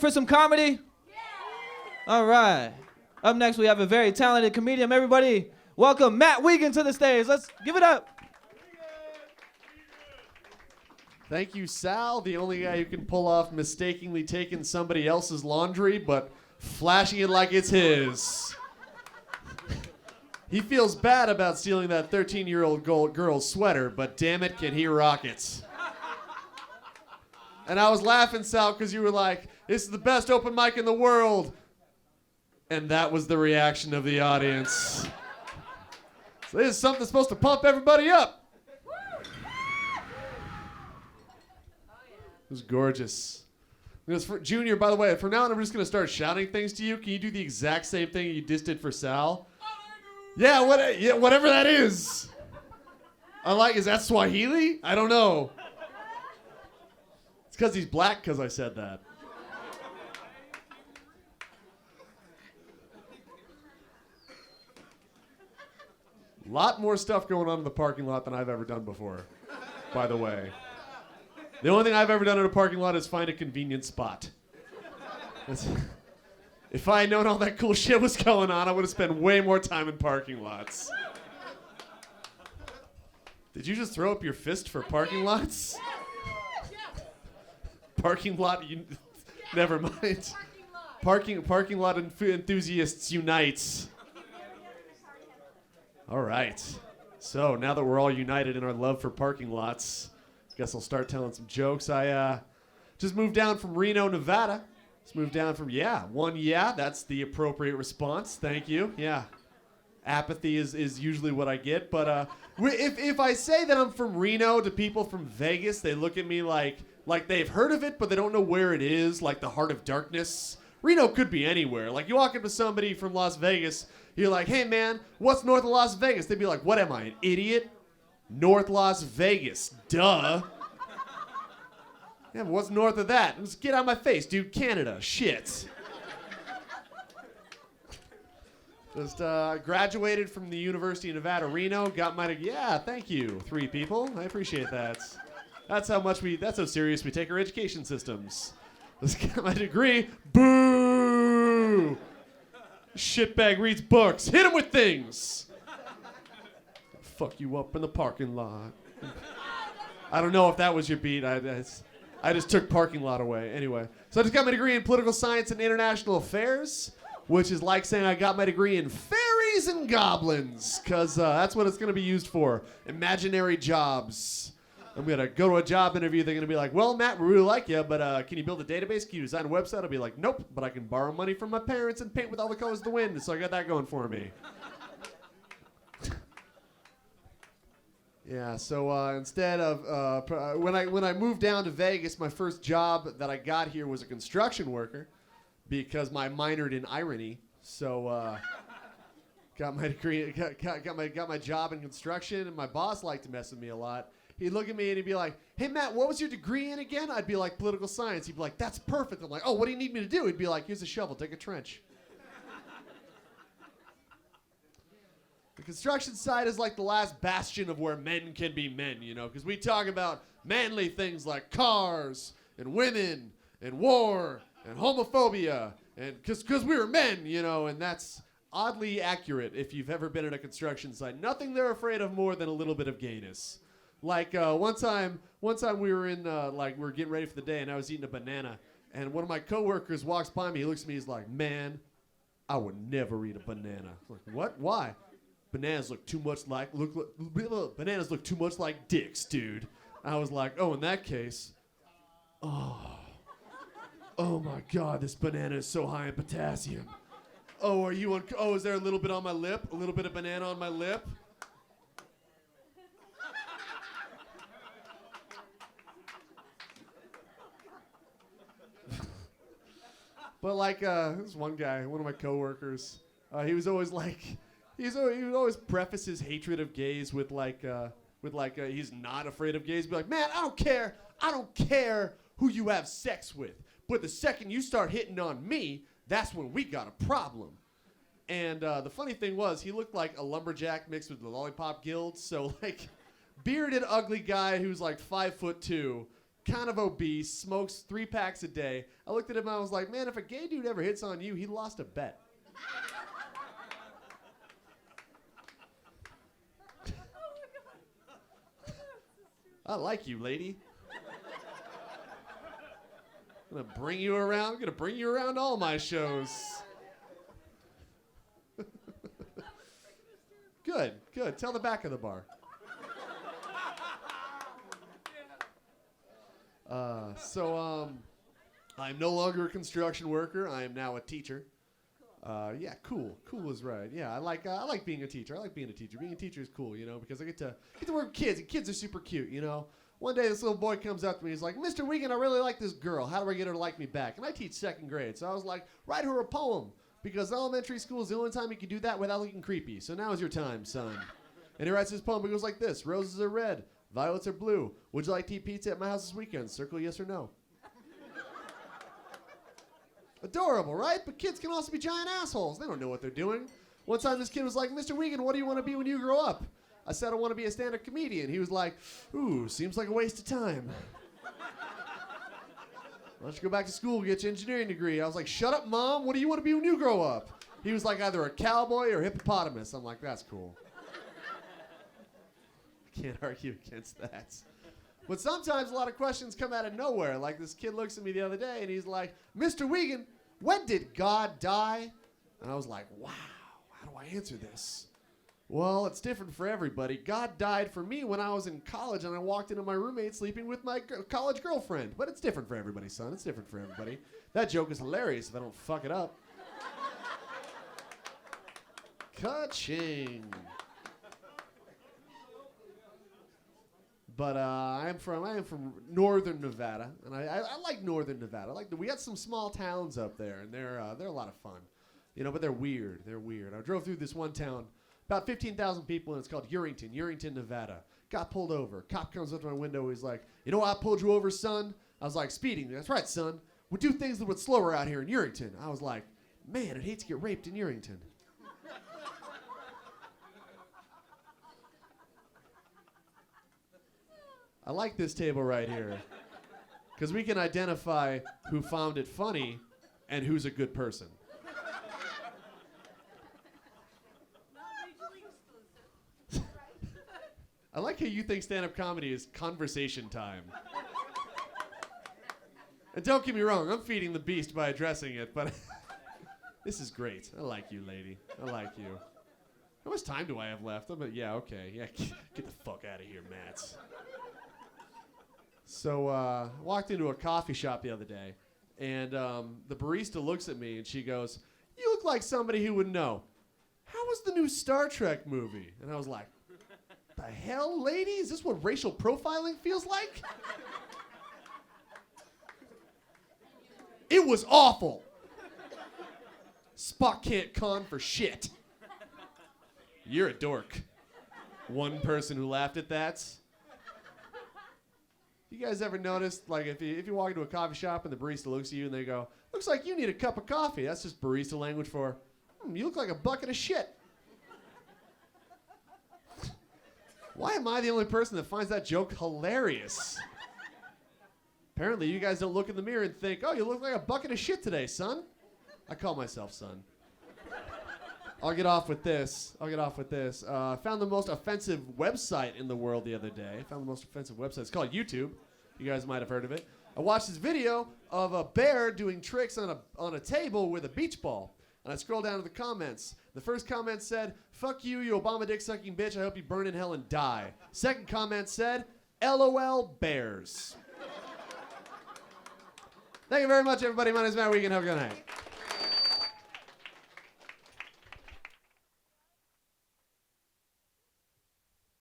For some comedy? All right. Up next, we have a very talented comedian. Everybody, welcome Matt Wiegand to the stage. Let's give it up. Thank you, Sal, the only guy who can pull off mistakenly taking somebody else's laundry, but flashing it like it's his. He feels bad about stealing that 13-year-old girl's sweater, but damn it, can he rock it. And I was laughing, Sal, because you were like, this is the best open mic in the world. And that was the reaction of the audience. So this is something that's supposed to pump everybody up. It was gorgeous. Junior, by the way, from now on, I'm just going to start shouting things to you. Can you do the exact same thing you just did for Sal? Yeah, whatever that is. Is that Swahili? I don't know. It's because he's black because I said that. A lot more stuff going on in the parking lot than I've ever done before, by the way. The only thing I've ever done in a parking lot is find a convenient spot. If I had known all that cool shit was going on, I would have spent way more time in parking lots. Did you just throw up your fist for parking lots? Parking lot, never mind. Parking lot enthusiasts unite. All right. So now that we're all united in our love for parking lots, I guess I'll start telling some jokes. I just moved down from Reno, Nevada. Just moved down from, that's the appropriate response. Thank you. Yeah. Apathy is usually what I get. But if I say that I'm from Reno to people from Vegas, they look at me like they've heard of it, but they don't know where it is, like the heart of darkness. Reno could be anywhere. Like you walk up to somebody from Las Vegas, you're like, hey man, what's north of Las Vegas? They'd be like, what am I, an idiot? North Las Vegas, duh. Yeah, but what's north of that? Just get out of my face, dude. Canada, shit. Just graduated from the University of Nevada, Reno. Got my thank you, 3 people. I appreciate that. That's how serious we take our education systems. Just got my degree. Boo! Shitbag reads books. Hit him with things. Fuck you up in the parking lot. I don't know if that was your beat. I just took parking lot away. Anyway, so I just got my degree in political science and international affairs, which is like saying I got my degree in fairies and goblins, because that's what it's going to be used for. Imaginary jobs. I'm going to go to a job interview. They're going to be like, well, Matt, we really like you, but can you build a database? Can you design a website? I'll be like, nope, but I can borrow money from my parents and paint with all the colors of the wind, so I got that going for me. Yeah, so instead of when I moved down to Vegas, my first job that I got here was a construction worker, because I minored in irony. So got my degree, got my job in construction, and my boss liked to mess with me a lot. He'd look at me and he'd be like, "Hey Matt, what was your degree in again?" I'd be like, "Political science." He'd be like, "That's perfect." I'm like, "Oh, what do you need me to do?" He'd be like, "Here's a shovel, dig a trench." The construction site is like the last bastion of where men can be men, because we talk about manly things like cars and women and war and homophobia, and because we were men, and that's oddly accurate if you've ever been at a construction site. Nothing they're afraid of more than a little bit of gayness. Like one time we were in we were getting ready for the day, and I was eating a banana, and one of my coworkers walks by me. He looks at me. He's like, "Man, I would never eat a banana." I'm like, "What? Why?" Bananas look too much like dicks, dude. I was like, "Oh, in that case, oh my God, this banana is so high in potassium. Oh, is there a little bit on my lip? A little bit of banana on my lip?" But this one guy, one of my coworkers, he was always like. He would always preface his hatred of gays with he's not afraid of gays. Be like, "Man, I don't care who you have sex with, but the second you start hitting on me, that's when we got a problem." And the funny thing was, he looked like a lumberjack mixed with the Lollipop Guild. So bearded, ugly guy who's like 5'2", kind of obese, smokes 3 packs a day. I looked at him and I was like, man, if a gay dude ever hits on you, he lost a bet. I like you, lady. I'm gonna bring you around. I'm gonna bring you around all my shows. Good, good. Tell the back of the bar. I'm no longer a construction worker. I am now a teacher. Yeah, cool. Cool is right. Yeah, I like being a teacher. I like being a teacher. Being a teacher is cool, you know, because I get to work with kids, and kids are super cute, you know. One day, this little boy comes up to me. He's like, Mr. Wiegand, I really like this girl. How do I get her to like me back? And I teach 2nd grade, so I was like, write her a poem, because elementary school is the only time you can do that without looking creepy. So now is your time, son. And he writes his poem. It goes like this: roses are red, violets are blue. Would you like to eat pizza at my house this weekend? Circle yes or no. Adorable, right? But kids can also be giant assholes. They don't know what they're doing. One time this kid was like, Mr. Wiegand, what do you want to be when you grow up? I said, I want to be a stand-up comedian. He was like, ooh, seems like a waste of time. Why don't you go back to school, get your engineering degree? I was like, shut up, Mom. What do you want to be when you grow up? He was like, either a cowboy or a hippopotamus. I'm like, that's cool. Can't argue against that. But sometimes a lot of questions come out of nowhere. Like this kid looks at me the other day and he's like, Mr. Wiegand, when did God die? And I was like, wow, how do I answer this? Well, it's different for everybody. God died for me when I was in college and I walked into my roommate sleeping with my college girlfriend. But it's different for everybody, son. It's different for everybody. That joke is hilarious if I don't fuck it up. Ka-ching. But I am from northern Nevada, and I like northern Nevada. We got some small towns up there, and they're a lot of fun, you know. But they're weird. They're weird. I drove through this one town, about 15,000 people, and it's called Urington, Nevada. Got pulled over. Cop comes up to my window. He's like, "You know why I pulled you over, son?" I was like, "Speeding." That's right, son. We do things a little bit slower out here in Urington. I was like, "Man, I'd hate to get raped in Urington." I like this table right here, because we can identify who found it funny and who's a good person. I like how you think stand-up comedy is conversation time. And don't get me wrong, I'm feeding the beast by addressing it, but this is great. I like you, lady. I like you. How much time do I have left? Yeah, okay. Yeah, get the fuck out of here, Matt. So I walked into a coffee shop the other day, and the barista looks at me, and she goes, "You look like somebody who would know. How was the new Star Trek movie?" And I was like, the hell, lady? Is this what racial profiling feels like? It was awful. Spock can't con for shit. You're a dork. One person who laughed at that. You guys ever noticed, like, if you walk into a coffee shop and the barista looks at you and they go, "Looks like you need a cup of coffee." That's just barista language for, "You look like a bucket of shit." Why am I the only person that finds that joke hilarious? Apparently, you guys don't look in the mirror and think, "Oh, you look like a bucket of shit today, son." I call myself son. I'll get off with this. I found the most offensive website in the world the other day. It's called YouTube. You guys might have heard of it. I watched this video of a bear doing tricks on a table with a beach ball. And I scrolled down to the comments. The first comment said, "Fuck you, you Obama dick-sucking bitch. I hope you burn in hell and die." Second comment said, "LOL bears." Thank you very much, everybody. My name is Matt Wiegand. Have a good night.